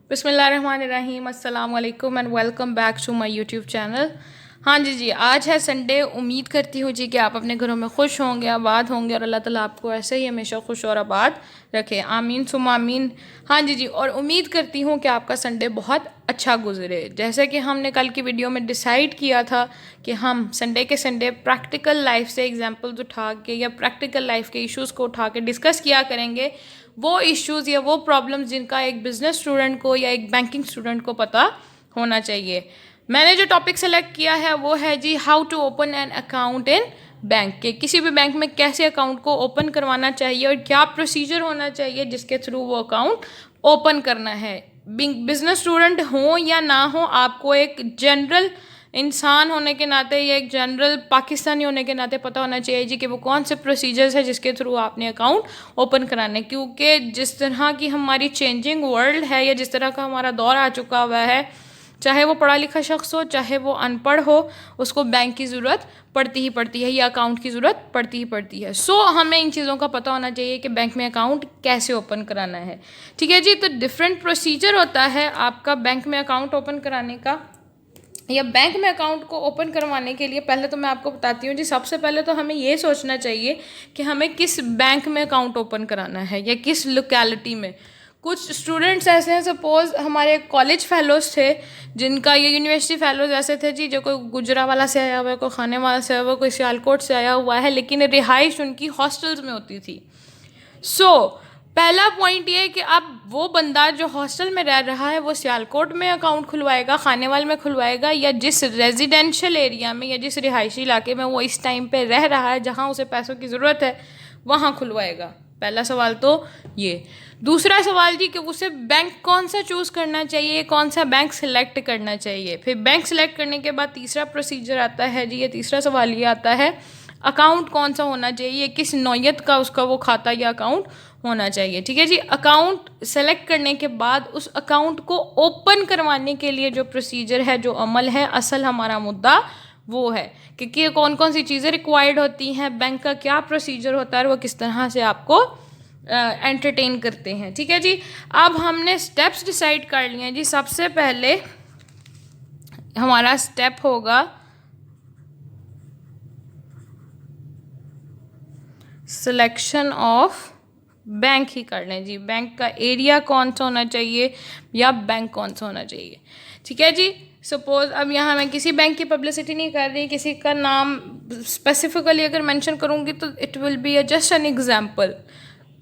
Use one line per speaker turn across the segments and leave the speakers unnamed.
बिस्मिल्लाहिर्रहमानिर्रहीम, अस्सलाम वालेकुम and welcome back to my YouTube channel. हाँ जी, आज है संडे। उम्मीद करती हूँ जी कि आप अपने घरों में खुश होंगे, आबाद होंगे और अल्लाह ताला आपको ऐसे ही हमेशा खुश और आबाद रखे। आमीन सुम आमीन। हाँ जी, और उम्मीद करती हूँ कि आपका संडे बहुत अच्छा गुजरे। जैसे कि हमने कल की वीडियो में डिसाइड किया था कि हम संडे के संडे प्रैक्टिकल लाइफ से एग्जांपल्स उठा के या प्रैक्टिकल लाइफ के इश्यूज़ को उठा के डिस्कस किया करेंगे, वो इश्यूज़ या वो प्रॉब्लम्स जिनका एक बिज़नेस स्टूडेंट को या एक बैंकिंग स्टूडेंट को पता होना चाहिए। मैंने जो टॉपिक सेलेक्ट किया है वो है जी how to open an account in bank. के किसी भी बैंक में कैसे अकाउंट को ओपन करवाना चाहिए और क्या प्रोसीजर होना चाहिए जिसके थ्रू वो अकाउंट ओपन करना है। बिजनेस स्टूडेंट हो या ना हो, आपको एक जनरल इंसान होने के नाते या एक जनरल पाकिस्तानी होने के नाते पता होना चाहिए जी कि वो कौन से प्रोसीजर्स है जिसके थ्रू आपने अकाउंट ओपन कराने। क्योंकि जिस तरह की हमारी चेंजिंग वर्ल्ड है या जिस तरह का हमारा दौर आ चुका हुआ है, चाहे वो पढ़ा लिखा शख्स हो चाहे वो अनपढ़ हो, उसको बैंक की ज़रूरत पड़ती ही पड़ती है या अकाउंट की ज़रूरत पड़ती ही पड़ती है। हमें इन चीज़ों का पता होना चाहिए कि बैंक में अकाउंट कैसे ओपन कराना है। ठीक है जी, तो डिफरेंट प्रोसीजर होता है आपका बैंक में अकाउंट ओपन कराने का या बैंक में अकाउंट को ओपन करवाने के लिए। पहले तो मैं आपको बताती हूँ जी, सबसे पहले तो हमें ये सोचना चाहिए कि हमें किस बैंक में अकाउंट ओपन कराना है या किस लोकेलिटी में। कुछ स्टूडेंट्स ऐसे हैं, सपोज हमारे कॉलेज फेलोज़ थे जिनका, ये यूनिवर्सिटी फेलोज़ ऐसे थे जी जो कोई गुजरावाला से आया हुआ है, कोई खानेवाला से आया हुआ है, कोई सियालकोट से आया हुआ है, लेकिन रिहाइश उनकी हॉस्टल्स में होती थी। पहला पॉइंट ये है कि अब वो बंदा जो हॉस्टल में रह रहा है वो सियालकोट में अकाउंट खुलवाएगा, खानेवाल में खुलवाएगा, या जिस रेजिडेंशियल एरिया में या जिस रिहायशी इलाके में वो इस टाइम पे रह रहा है जहाँ उसे पैसों की ज़रूरत है वहाँ खुलवाएगा। पहला सवाल तो ये। दूसरा सवाल जी कि उसे बैंक कौन सा चूज़ करना चाहिए, कौन सा बैंक सिलेक्ट करना चाहिए। फिर बैंक सिलेक्ट करने के बाद तीसरा प्रोसीजर आता है जी, ये तीसरा सवाल ये आता है अकाउंट कौन सा होना चाहिए, किस नौयत का उसका वो खाता या अकाउंट होना चाहिए। ठीक है जी, अकाउंट सेलेक्ट करने के बाद उस अकाउंट को ओपन करवाने के लिए जो प्रोसीजर है, जो अमल है, असल हमारा मुद्दा वो है कि कौन कौन सी चीज़ें रिक्वायर्ड होती हैं, बैंक का क्या प्रोसीजर होता है और वो किस तरह से आपको एंटरटेन करते हैं। ठीक है जी, अब हमने स्टेप्स डिसाइड कर लिए हैं जी। सबसे पहले हमारा स्टेप होगा सिलेक्शन ऑफ बैंक ही कर लें जी। बैंक का एरिया कौन सा होना चाहिए या बैंक कौन सा होना चाहिए। ठीक है जी, सपोज अब यहाँ मैं किसी बैंक की पब्लिसिटी नहीं कर रही, किसी का नाम स्पेसिफिकली अगर मेंशन करूँगी तो it will be just an example.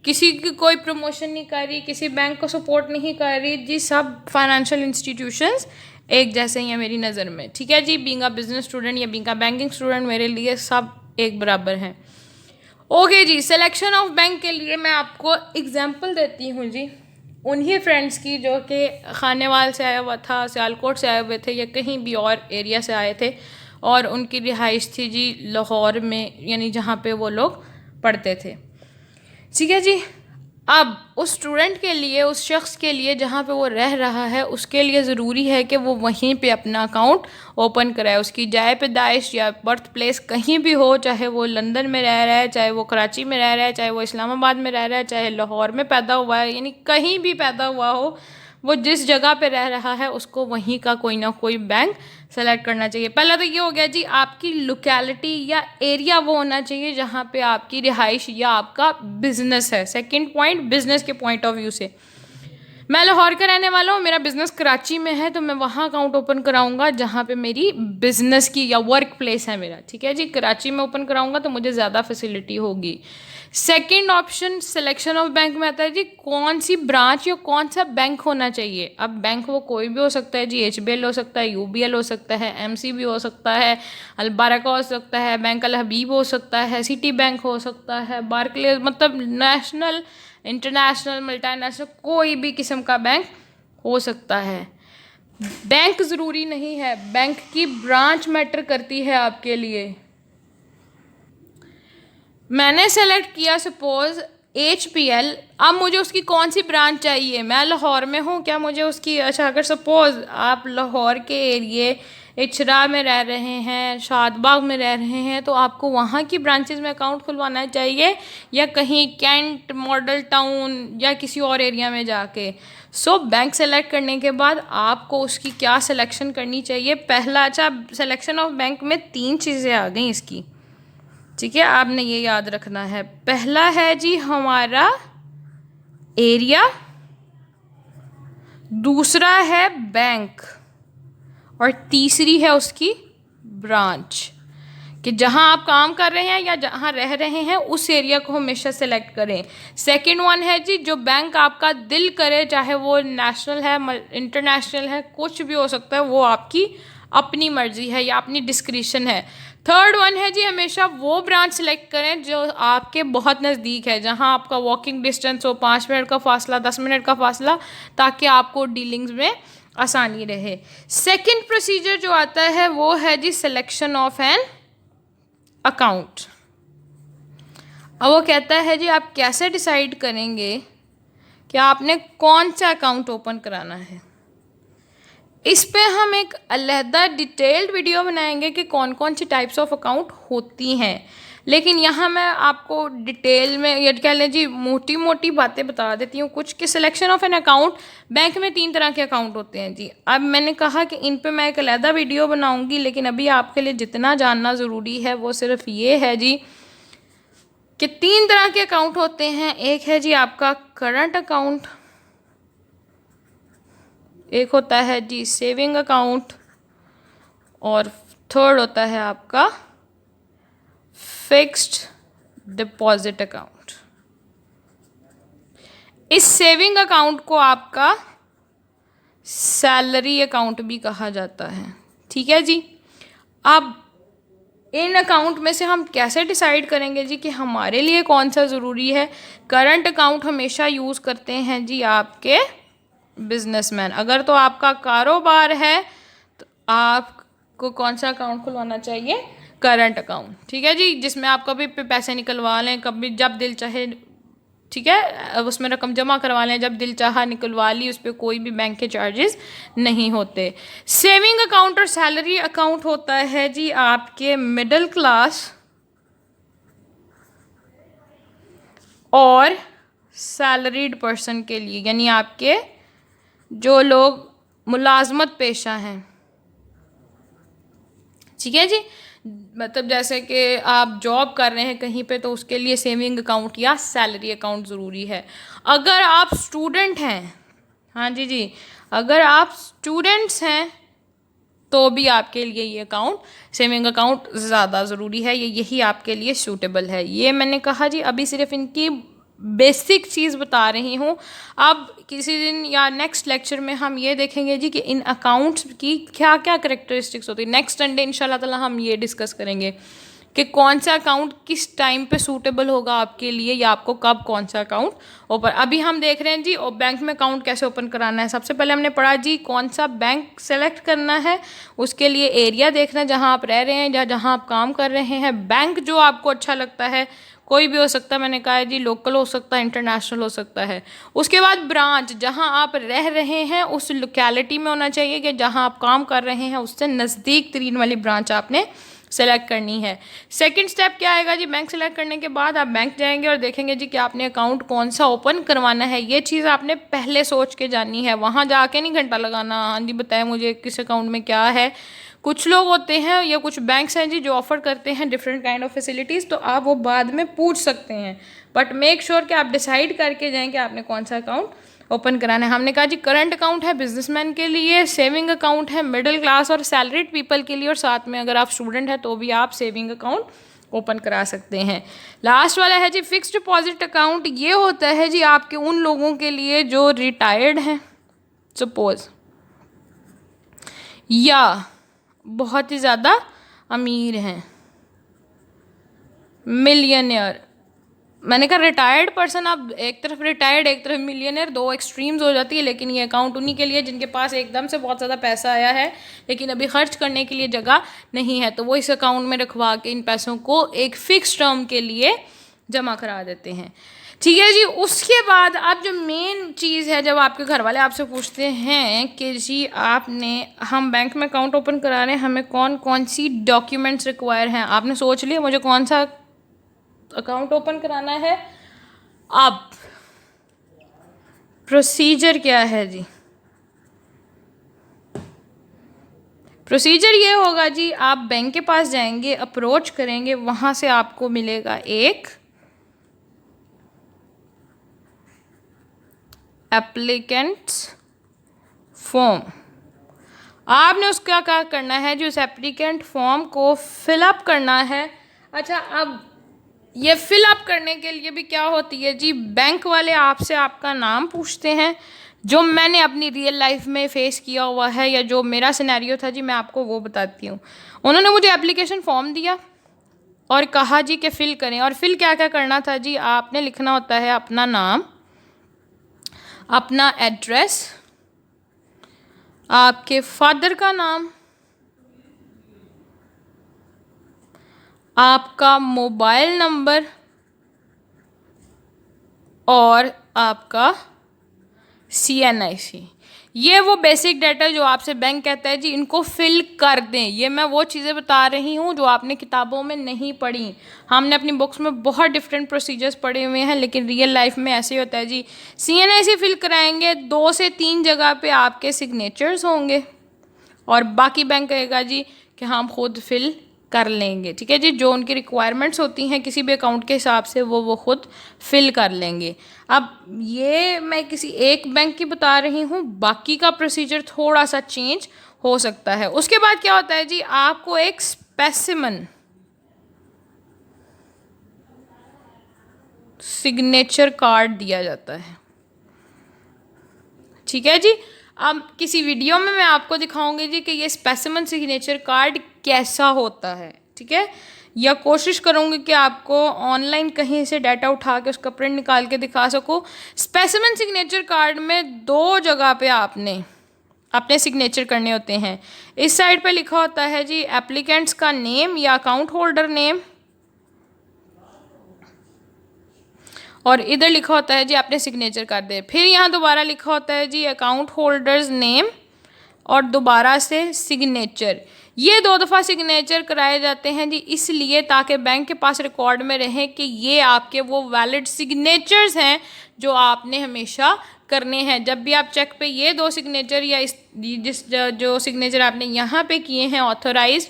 किसी की कोई प्रमोशन नहीं कर रही, किसी बैंक को सपोर्ट नहीं कर रही जी। सब फाइनेंशियल इंस्टीट्यूशंस एक जैसे ही हैं मेरी नज़र में। ठीक है जी, बीइंग अ बिजनेस स्टूडेंट या बीइंग अ बैंकिंग स्टूडेंट मेरे लिए सब एक बराबर हैं। ओके जी, सिलेक्शन ऑफ बैंक के लिए मैं आपको एग्जांपल देती हूँ जी उन्हीं फ्रेंड्स की जो कि खानेवाल से आया हुआ था, सियालकोट से आए हुए थे या कहीं भी और एरिया से आए थे और उनकी रिहाइश थी जी लाहौर में, यानी जहाँ पे वो लोग पढ़ते थे। ठीक है जी, अब उस स्टूडेंट के लिए, उस शख्स के लिए जहाँ पे वो रह रहा है, उसके लिए ज़रूरी है कि वो वहीं पे अपना अकाउंट ओपन कराए। उसकी जाए पैदाइश या बर्थ प्लेस कहीं भी हो, चाहे वो लंदन में रह रहा है, चाहे वो कराची में रह रहा है, चाहे वो इस्लामाबाद में रह रहा है, चाहे लाहौर में पैदा हुआ है, यानी कहीं भी पैदा हुआ हो, वो जिस जगह पे रह रहा है उसको वहीं का कोई ना कोई बैंक सेलेक्ट करना चाहिए। पहला तो ये हो गया जी, आपकी लोकेलिटी या एरिया वो होना चाहिए जहाँ पे आपकी रिहाइश या आपका बिजनेस है। सेकंड पॉइंट, बिजनेस के पॉइंट ऑफ व्यू से, मैं लाहौर का रहने वाला हूँ, मेरा बिज़नेस कराची में है, तो मैं वहाँ अकाउंट ओपन कराऊंगा जहाँ पे मेरी बिज़नेस की या वर्क प्लेस है मेरा। ठीक है जी, कराची में ओपन कराऊंगा तो मुझे ज़्यादा फैसिलिटी होगी। Second option selection of bank में आता है जी कौन सी ब्रांच या कौन सा बैंक होना चाहिए। अब बैंक वो कोई भी हो सकता है जी, HBL हो सकता है, UBL हो सकता है, MCB हो सकता है, अलबारका हो सकता है, बैंक अल हबीब हो सकता है, सिटी बैंक हो सकता है, बार्कलेज, मतलब नेशनल, इंटरनेशनल, मल्टीनेशनल, कोई भी किस्म का बैंक हो सकता है। बैंक ज़रूरी नहीं है, बैंक की ब्रांच मैटर करती है आपके लिए। मैंने सेलेक्ट किया सपोज HBL, अब मुझे उसकी कौन सी ब्रांच चाहिए। मैं लाहौर में हूँ, क्या मुझे उसकी, अच्छा अगर सपोज़ आप लाहौर के एरिए इचरा में रह रहे हैं, शादबाग में रह रहे हैं, तो आपको वहाँ की ब्रांचेस में अकाउंट खुलवाना चाहिए या कहीं कैंट मॉडल टाउन या किसी और एरिया में जाके। सो बैंक सेलेक्ट करने के बाद आपको उसकी क्या सिलेक्शन करनी चाहिए? पहला, अच्छा, सिलेक्शन ऑफ बैंक में 3 चीज़ें आ गई इसकी, ठीक है, आपने ये याद रखना है। पहला है जी हमारा एरिया, दूसरा है बैंक, और तीसरी है उसकी ब्रांच, कि जहाँ आप काम कर रहे हैं या जहाँ रह रहे हैं उस एरिया को हमेशा सेलेक्ट करें। सेकंड वन है जी जो बैंक आपका दिल करे, चाहे वो नेशनल है, इंटरनेशनल है, कुछ भी हो सकता है, वो आपकी अपनी मर्जी है या अपनी डिस्क्रिशन है। थर्ड वन है जी हमेशा वो ब्रांच सेलेक्ट करें जो आपके बहुत नज़दीक है, जहाँ आपका वॉकिंग डिस्टेंस हो, 5 मिनट का फासला, 10 मिनट का फासला, ताकि आपको डीलिंग्स में आसानी रहे। सेकंड प्रोसीजर जो आता है वो है जी सिलेक्शन ऑफ एन अकाउंट। अब वो कहता है जी आप कैसे डिसाइड करेंगे कि आपने कौन सा अकाउंट ओपन कराना है। इस पे हम एक अलहदा डिटेल्ड वीडियो बनाएंगे कि कौन कौन सी टाइप्स ऑफ अकाउंट होती हैं, लेकिन यहाँ मैं आपको डिटेल में या कह लें जी मोटी मोटी बातें बता देती हूँ कुछ, कि selection of an account, bank में 3 तरह के अकाउंट होते हैं जी। अब मैंने कहा कि इन पे मैं एक अलहदा वीडियो बनाऊँगी, लेकिन अभी आपके लिए जितना जानना ज़रूरी है वो सिर्फ ये है जी कि 3 तरह के अकाउंट होते हैं। एक है जी आपका करंट अकाउंट, एक होता है जी सेविंग अकाउंट, और थर्ड होता है आपका फिक्स्ड डिपॉजिट अकाउंट। इस सेविंग अकाउंट को आपका सैलरी अकाउंट भी कहा जाता है, ठीक है जी। अब इन अकाउंट में से हम कैसे डिसाइड करेंगे जी कि हमारे लिए कौन सा ज़रूरी है? करंट अकाउंट हमेशा यूज़ करते हैं जी आपके बिजनेसमैन। अगर तो आपका कारोबार है तो आपको कौन सा अकाउंट खुलवाना चाहिए? करंट अकाउंट, ठीक है जी, जिसमें आप कभी पैसे निकलवा लें, कभी जब दिल चाहे, ठीक है, उसमें रकम जमा करवा लें, जब दिल चाहा निकलवा ली, उस पर कोई भी बैंक के चार्जेस नहीं होते। सेविंग अकाउंट और सैलरी अकाउंट होता है जी आपके मिडिल क्लास और सैलरीड पर्सन के लिए, यानी आपके जो लोग मुलाजमत पेशा हैं, ठीक है जी, मतलब जैसे कि आप जॉब कर रहे हैं कहीं पे, तो उसके लिए सेविंग अकाउंट या सैलरी अकाउंट ज़रूरी है। अगर आप स्टूडेंट हैं, हाँ जी जी, अगर आप स्टूडेंट्स हैं तो भी आपके लिए ये अकाउंट, सेविंग अकाउंट ज़्यादा ज़रूरी है, यही आपके लिए सूटेबल है। ये मैंने कहा जी अभी सिर्फ इनकी बेसिक चीज़ बता रही हूँ। अब किसी दिन या नेक्स्ट लेक्चर में हम ये देखेंगे जी कि इन अकाउंट्स की क्या क्या करेक्टरिस्टिक्स होती है। नेक्स्ट संडे इंशाल्लाह ताला हम ये डिस्कस करेंगे कि कौन सा अकाउंट किस टाइम पे सूटेबल होगा आपके लिए, या आपको कब कौन सा अकाउंट ओपन। अभी हम देख रहे हैं जी और बैंक में अकाउंट कैसे ओपन कराना है। सबसे पहले हमने पढ़ा जी कौन सा बैंक सेलेक्ट करना है, उसके लिए एरिया देखना है जहाँ आप रह रहे हैं या जहाँ आप काम कर रहे हैं। बैंक जो आपको अच्छा लगता है, कोई भी हो सकता है, मैंने कहा है जी लोकल हो सकता है, इंटरनेशनल हो सकता है। उसके बाद ब्रांच, जहाँ आप रह रहे हैं उस लोकेलिटी में होना चाहिए कि जहाँ आप काम कर रहे हैं उससे नज़दीक तरीन वाली ब्रांच आपने सेलेक्ट करनी है। सेकंड स्टेप क्या आएगा जी? बैंक सेलेक्ट करने के बाद आप बैंक जाएंगे और देखेंगे जी कि आपने अकाउंट कौन सा ओपन करवाना है। ये चीज़ आपने पहले सोच के जानी है, वहाँ जाके नहीं घंटा लगाना, हाँ जी बताएं मुझे किस अकाउंट में क्या है। कुछ लोग होते हैं या कुछ बैंक्स हैं जी जो ऑफ़र करते हैं डिफरेंट काइंड ऑफ फैसिलिटीज़, तो आप वो बाद में पूछ सकते हैं, बट मेक श्योर कि आप डिसाइड करके जाएं कि आपने कौन सा अकाउंट ओपन कराना है। हमने कहा जी करंट अकाउंट है बिजनेसमैन के लिए, सेविंग अकाउंट है मिडिल क्लास और सैलरीड पीपल के लिए, और साथ में अगर आप स्टूडेंट हैं तो भी आप सेविंग अकाउंट ओपन करा सकते हैं। लास्ट वाला है जी फिक्स्ड डिपॉजिट अकाउंट। ये होता है जी आपके उन लोगों के लिए जो रिटायर्ड हैं सपोज, या बहुत ही ज़्यादा अमीर हैं, मिलियनियर। मैंने कहा रिटायर्ड पर्सन, आप एक तरफ रिटायर्ड एक तरफ मिलियनियर, दो एक्सट्रीम्स हो जाती है, लेकिन ये अकाउंट उन्हीं के लिए जिनके पास एकदम से बहुत ज़्यादा पैसा आया है लेकिन अभी खर्च करने के लिए जगह नहीं है, तो वो इस अकाउंट में रखवा के इन पैसों को एक फ़िक्स टर्म के लिए जमा करा देते हैं। ठीक है जी। उसके बाद अब जो मेन चीज़ है, जब आपके घर वाले आपसे पूछते हैं कि जी आपने, हम बैंक में अकाउंट ओपन करा रहे हैं, हमें कौन कौन सी डॉक्यूमेंट्स रिक्वायर हैं, आपने सोच लिया मुझे कौन सा अकाउंट ओपन कराना है। अब प्रोसीजर क्या है जी? प्रोसीजर ये होगा जी, आप बैंक के पास जाएंगे, अप्रोच करेंगे, वहाँ से आपको मिलेगा एक एप्लीकेंट्स फॉर्म। आपने उसका क्या करना है जी, उस एप्लीकेंट फॉर्म को फिलअप करना है। अच्छा, अब ये फिलअप करने के लिए भी क्या होती है जी, बैंक वाले आपसे आपका नाम पूछते हैं, जो मैंने अपनी रियल लाइफ में फ़ेस किया हुआ है या जो मेरा सिनेरियो था जी, मैं आपको वो बताती हूँ। उन्होंने मुझे एप्लीकेशन फॉर्म दिया और कहा जी कि फ़िल करें। और फिल क्या क्या करना था जी, आपने लिखना होता है अपना नाम, अपना एड्रेस, आपके फादर का नाम, आपका मोबाइल नंबर और आपका CNIC। ये वो बेसिक डाटा जो आपसे बैंक कहता है जी इनको फिल कर दें। ये मैं वो चीज़ें बता रही हूँ जो आपने किताबों में नहीं पढ़ी। हमने अपनी बुक्स में बहुत डिफरेंट प्रोसीजर्स पढ़े हुए हैं, लेकिन रियल लाइफ में ऐसे ही होता है जी। CNIC फिल कराएंगे, 2 से 3 जगह पे आपके सिग्नेचर्स होंगे और बाकी बैंक कहेगा जी कि हम खुद फिल कर लेंगे। ठीक है जी, जो उनकी रिक्वायरमेंट्स होती हैं किसी भी अकाउंट के हिसाब से वो खुद फिल कर लेंगे। अब ये मैं किसी एक बैंक की बता रही हूँ, बाकी का प्रोसीजर थोड़ा सा चेंज हो सकता है। उसके बाद क्या होता है जी, आपको एक स्पेसिमन सिग्नेचर कार्ड दिया जाता है। ठीक है जी, अब किसी वीडियो में मैं आपको दिखाऊंगी जी कि ये स्पेसिमन सिग्नेचर कार्ड कैसा होता है। ठीक है, या कोशिश करूंगी कि आपको ऑनलाइन कहीं से डाटा उठा के उसका प्रिंट निकाल के दिखा सकूं। स्पेसिमन सिग्नेचर कार्ड में 2 जगह पे आपने अपने सिग्नेचर करने होते हैं। इस साइड पे लिखा होता है जी एप्लीकेंट्स का नेम या अकाउंट होल्डर नेम, और इधर लिखा होता है जी आपने सिग्नेचर कर दे। फिर यहाँ दोबारा लिखा होता है जी अकाउंट होल्डर्स नेम और दोबारा से सिग्नेचर। ये 2 दफ़ा सिग्नेचर कराए जाते हैं जी, इसलिए ताकि बैंक के पास रिकॉर्ड में रहे कि ये आपके वो वैलिड सिग्नेचर्स हैं जो आपने हमेशा करने हैं। जब भी आप चेक पे ये 2 सिग्नेचर या जो सिग्नेचर आपने यहाँ पे किए हैं ऑथोराइज्ड,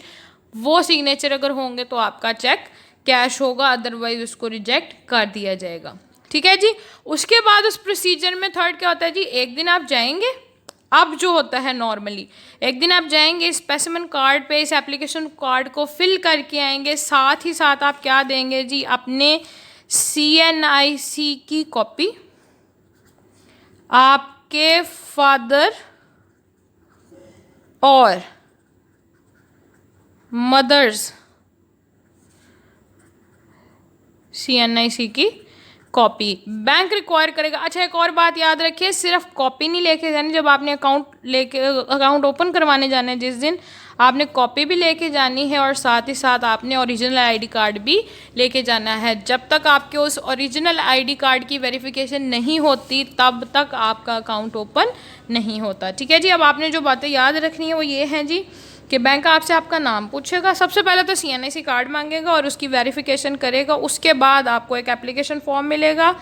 वो सिग्नेचर अगर होंगे तो आपका चेक कैश होगा, अदरवाइज उसको रिजेक्ट कर दिया जाएगा। ठीक है जी, उसके बाद उस प्रोसीजर में थर्ड क्या होता है जी, एक दिन आप जाएंगे, अब जो होता है नॉर्मली एक दिन आप जाएंगे स्पेसिमन कार्ड पे, इस एप्लीकेशन कार्ड को फिल करके आएंगे, साथ ही साथ आप क्या देंगे जी, अपने CNIC की कॉपी, आपके फादर और मदर्स CNIC की कॉपी बैंक रिक्वायर करेगा। अच्छा, एक और बात याद रखिए, सिर्फ कॉपी नहीं लेके जानी, जब आपने अकाउंट ओपन करवाने जाना है जिस दिन, आपने कॉपी भी लेके जानी है और साथ ही साथ आपने ओरिजिनल ID कार्ड भी लेके जाना है। जब तक आपके उस ओरिजिनल ID कार्ड की वेरिफिकेशन नहीं होती तब तक आपका अकाउंट ओपन नहीं होता। ठीक है जी, अब आपने जो बातें याद रखनी है वो ये हैं जी कि बैंक आपसे आपका नाम पूछेगा, सबसे पहले तो CNIC कार्ड मांगेगा और उसकी वेरिफिकेशन करेगा। उसके बाद आपको एक एप्लीकेशन फॉर्म मिलेगा,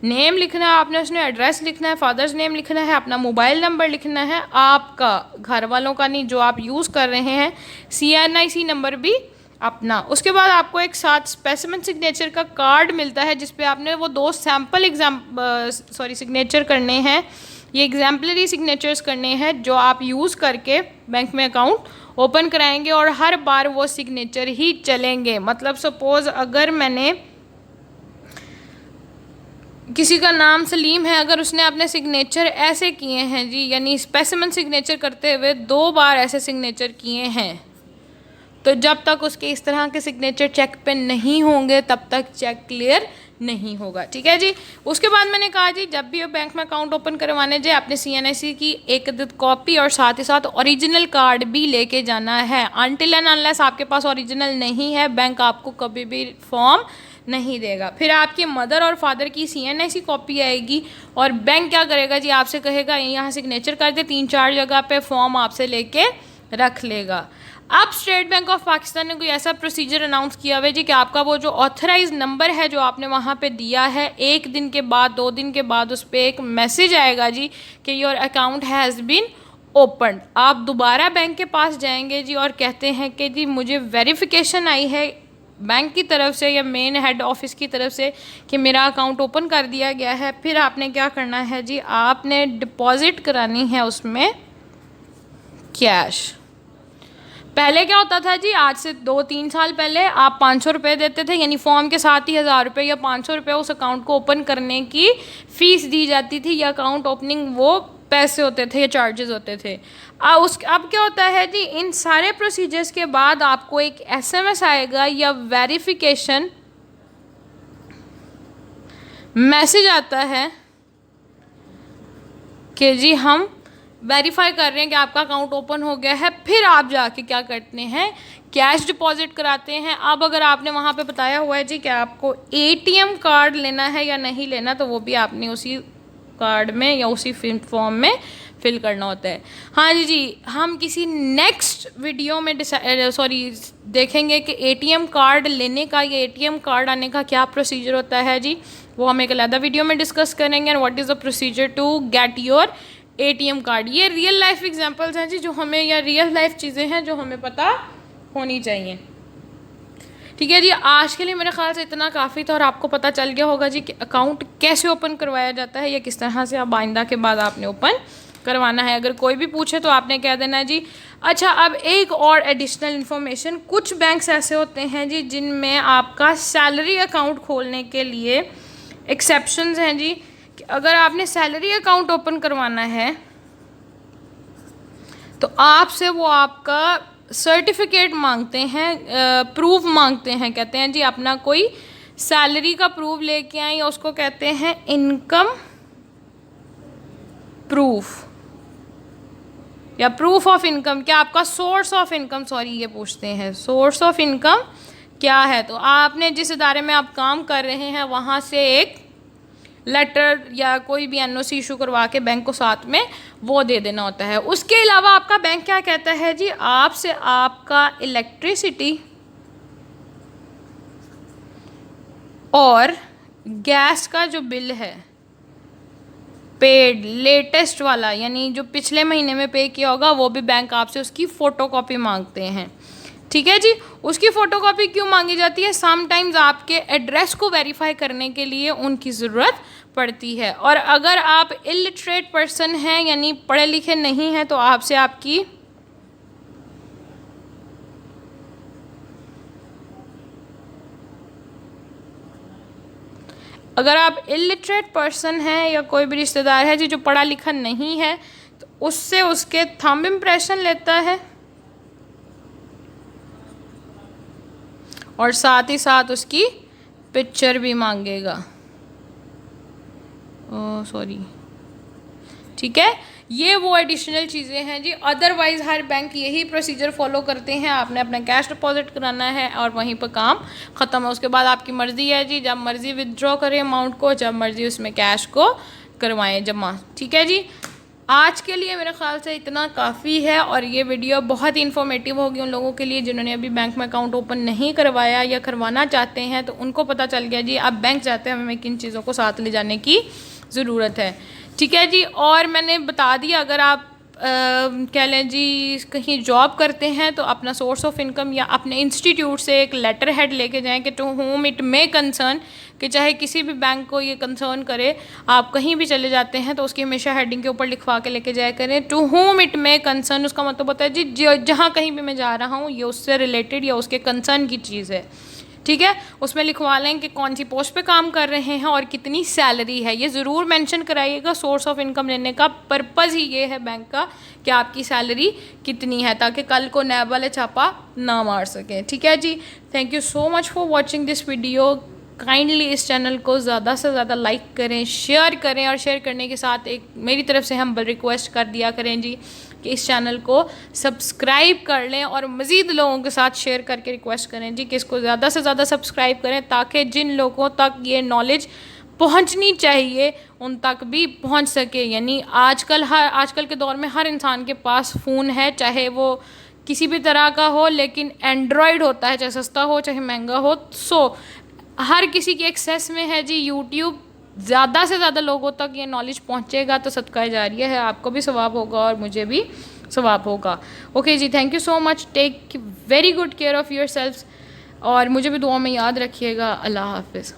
नेम लिखना है आपने, उसमें एड्रेस लिखना है, फादर्स नेम लिखना है, अपना मोबाइल नंबर लिखना है, आपका घर वालों का नहीं जो आप यूज़ कर रहे हैं, CNIC नंबर भी अपना। उसके बाद आपको एक साथ स्पेसिमन सिग्नेचर का कार्ड मिलता है जिसपे आपने वो 2 सैम्पल सिग्नेचर करने हैं। ये एग्जाम्पलरी सिग्नेचर्स करने हैं जो आप यूज़ करके बैंक में अकाउंट ओपन कराएंगे और हर बार वो सिग्नेचर ही चलेंगे। मतलब सपोज़ अगर मैंने किसी का नाम सलीम है, अगर उसने अपने सिग्नेचर ऐसे किए हैं जी, यानी स्पेसिमन सिग्नेचर करते हुए 2 बार ऐसे सिग्नेचर किए हैं, तो जब तक उसके इस तरह के सिग्नेचर चेक पे नहीं होंगे तब तक चेक क्लियर नहीं होगा। ठीक है जी, उसके बाद मैंने कहा जी जब भी बैंक में अकाउंट ओपन करवाने जाए अपने CNIC की एक कॉपी और साथ ही साथ ओरिजिनल कार्ड भी लेके जाना है। अनटिल एंड अनलेस आपके पास ओरिजिनल नहीं है, बैंक आपको कभी भी फॉर्म नहीं देगा। फिर आपके मदर और फादर की CNIC कॉपी आएगी और बैंक क्या करेगा जी, आपसे कहेगा यहाँ सिग्नेचर कर दे, 3-4 जगह पे फॉर्म आपसे लेके रख लेगा। अब स्टेट बैंक ऑफ पाकिस्तान ने कोई ऐसा प्रोसीजर अनाउंस किया हुआ है जी कि आपका वो जो ऑथराइज नंबर है जो आपने वहाँ पे दिया है, 1 दिन के बाद 2 दिन के बाद उस पर एक मैसेज आएगा जी कि your account has been open. आप दोबारा बैंक के पास जाएंगे जी और कहते हैं कि जी मुझे वेरिफिकेशन आई है बैंक की तरफ से या मेन हेड ऑफिस की तरफ से कि मेरा अकाउंट ओपन कर दिया गया है। फिर आपने क्या करना है जी, आपने डिपॉजिट करानी है उसमें कैश। पहले क्या होता था जी, आज से 2-3 साल पहले आप 500 रुपये देते थे, यानी फॉर्म के साथ ही 1000 रुपये या 500 रुपये उस अकाउंट को ओपन करने की फ़ीस दी जाती थी, या अकाउंट ओपनिंग वो पैसे होते थे या चार्जेस होते थे। अब क्या होता है जी, इन सारे प्रोसीजर्स के बाद आपको एक SMS आएगा या वेरिफिकेशन मैसेज आता है कि जी हम वेरीफाई कर रहे हैं कि आपका अकाउंट ओपन हो गया है। फिर आप जाके क्या करते हैं, कैश डिपॉजिट कराते हैं। अब अगर आपने वहाँ पे बताया हुआ है जी कि आपको ATM कार्ड लेना है या नहीं लेना, तो वो भी आपने उसी कार्ड में या उसी फॉर्म में फिल करना होता है। हाँ जी, हम किसी नेक्स्ट वीडियो में देखेंगे कि ATM कार्ड लेने का या ATM कार्ड आने का क्या प्रोसीजर होता है जी, वो हम एक अलग वीडियो में डिस्कस करेंगे। And what is the procedure to get your ATM card. ये रियल लाइफ एग्जांपल्स हैं जी जो हमें, या रियल लाइफ चीज़ें हैं जो हमें पता होनी चाहिए। ठीक है जी, आज के लिए मेरे ख्याल से इतना काफ़ी था और आपको पता चल गया होगा जी कि अकाउंट कैसे ओपन करवाया जाता है या किस तरह से आप आइंदा के बाद आपने ओपन करवाना है। अगर कोई भी पूछे तो आपने कह देना जी। अच्छा, अब एक और एडिशनल इन्फॉर्मेशन, कुछ बैंक्स ऐसे होते हैं जी जिनमें आपका सैलरी अकाउंट खोलने के लिए एक्सेप्शंस हैं जी। अगर आपने सैलरी अकाउंट ओपन करवाना है तो आपसे वो आपका सर्टिफिकेट मांगते हैं, प्रूफ मांगते हैं। कहते हैं जी अपना कोई सैलरी का प्रूफ लेके आए, या उसको कहते हैं इनकम प्रूफ या प्रूफ ऑफ इनकम। क्या आपका सोर्स ऑफ इनकम, ये पूछते हैं सोर्स ऑफ इनकम क्या है। तो आपने जिस इदारे में आप काम कर रहे हैं वहाँ से एक लेटर या कोई भी NOC इशू करवा के बैंक को साथ में वो दे देना होता है। उसके अलावा आपका बैंक क्या कहता है जी, आपसे आपका इलेक्ट्रिसिटी और गैस का जो बिल है पेड लेटेस्ट वाला, यानी जो पिछले महीने में पे किया होगा, वो भी बैंक आपसे उसकी फ़ोटोकॉपी मांगते हैं। ठीक है जी, उसकी फ़ोटोकॉपी क्यों मांगी जाती है? समटाइम्स आपके एड्रेस को वेरीफाई करने के लिए उनकी ज़रूरत पड़ती है। और अगर आप इलिटरेट पर्सन हैं, यानी पढ़े लिखे नहीं हैं, तो आपसे आपकी अगर आप इलिटरेट पर्सन हैं या कोई भी रिश्तेदार है जी जो पढ़ा लिखा नहीं है, तो उससे उसके थंब इम्प्रेशन लेता है और साथ ही साथ उसकी पिक्चर भी मांगेगा। ठीक है, ये वो एडिशनल चीज़ें हैं जी। अदरवाइज़ हर बैंक यही प्रोसीजर फॉलो करते हैं। आपने अपना कैश डिपॉजिट कराना है और वहीं पर काम ख़त्म है। उसके बाद आपकी मर्ज़ी है जी, जब मर्ज़ी विदड्रॉ करें अमाउंट को, जब मर्ज़ी उसमें कैश को करवाएं जमा। ठीक है जी, आज के लिए मेरे ख्याल से इतना काफ़ी है और ये वीडियो बहुत ही इन्फॉर्मेटिव होगी उन लोगों के लिए जिन्होंने अभी बैंक में अकाउंट ओपन नहीं करवाया या करवाना चाहते हैं। तो उनको पता चल गया जी अब बैंक जाते हैं हमें किन चीज़ों को साथ ले जाने की ज़रूरत है। ठीक है जी, और मैंने बता दिया अगर आप कह लें जी कहीं जॉब करते हैं तो अपना सोर्स ऑफ इनकम या अपने इंस्टीट्यूट से एक लेटर हेड लेके जाएं कि to whom it may concern, कि चाहे किसी भी बैंक को ये कंसर्न करे, आप कहीं भी चले जाते हैं तो उसकी हमेशा हेडिंग के ऊपर लिखवा के लेके जाया करें to whom it may concern. उसका मतलब होता है जी जहाँ कहीं भी मैं जा रहा हूँ ये उससे रिलेटेड या उसके कंसर्न की चीज़ है। ठीक है, उसमें लिखवा लें कि कौन सी पोस्ट पे काम कर रहे हैं और कितनी सैलरी है। ये ज़रूर मेंशन कराइएगा। सोर्स ऑफ इनकम लेने का पर्पज़ ही ये है बैंक का कि आपकी सैलरी कितनी है, ताकि कल को नैब वाले छापा ना मार सकें। ठीक है जी, thank you so much for watching this video. Kindly इस चैनल को ज़्यादा से ज़्यादा लाइक करें, शेयर करें, और शेयर करने के साथ एक मेरी तरफ से हम रिक्वेस्ट कर दिया करें जी कि इस चैनल को सब्सक्राइब कर लें और मज़ीद लोगों के साथ शेयर करके रिक्वेस्ट करें जी कि इसको ज़्यादा से ज़्यादा सब्सक्राइब करें, ताकि जिन लोगों तक ये नॉलेज पहुंचनी चाहिए उन तक भी पहुंच सके। यानी आजकल के दौर में हर इंसान के पास फ़ोन है, चाहे वो किसी भी तरह का हो, लेकिन एंड्रॉयड होता है, चाहे सस्ता हो चाहे महंगा हो। हर किसी के एक्सेस में है जी यूट्यूब। ज़्यादा से ज़्यादा लोगों तक ये नॉलेज पहुंचेगा तो सदका जारिया है, आपको भी सवाब होगा और मुझे भी सवाब होगा। ओके जी, thank you so much, take very good care of yourself, और मुझे भी दुआ में याद रखिएगा। अल्लाह हाफिज़।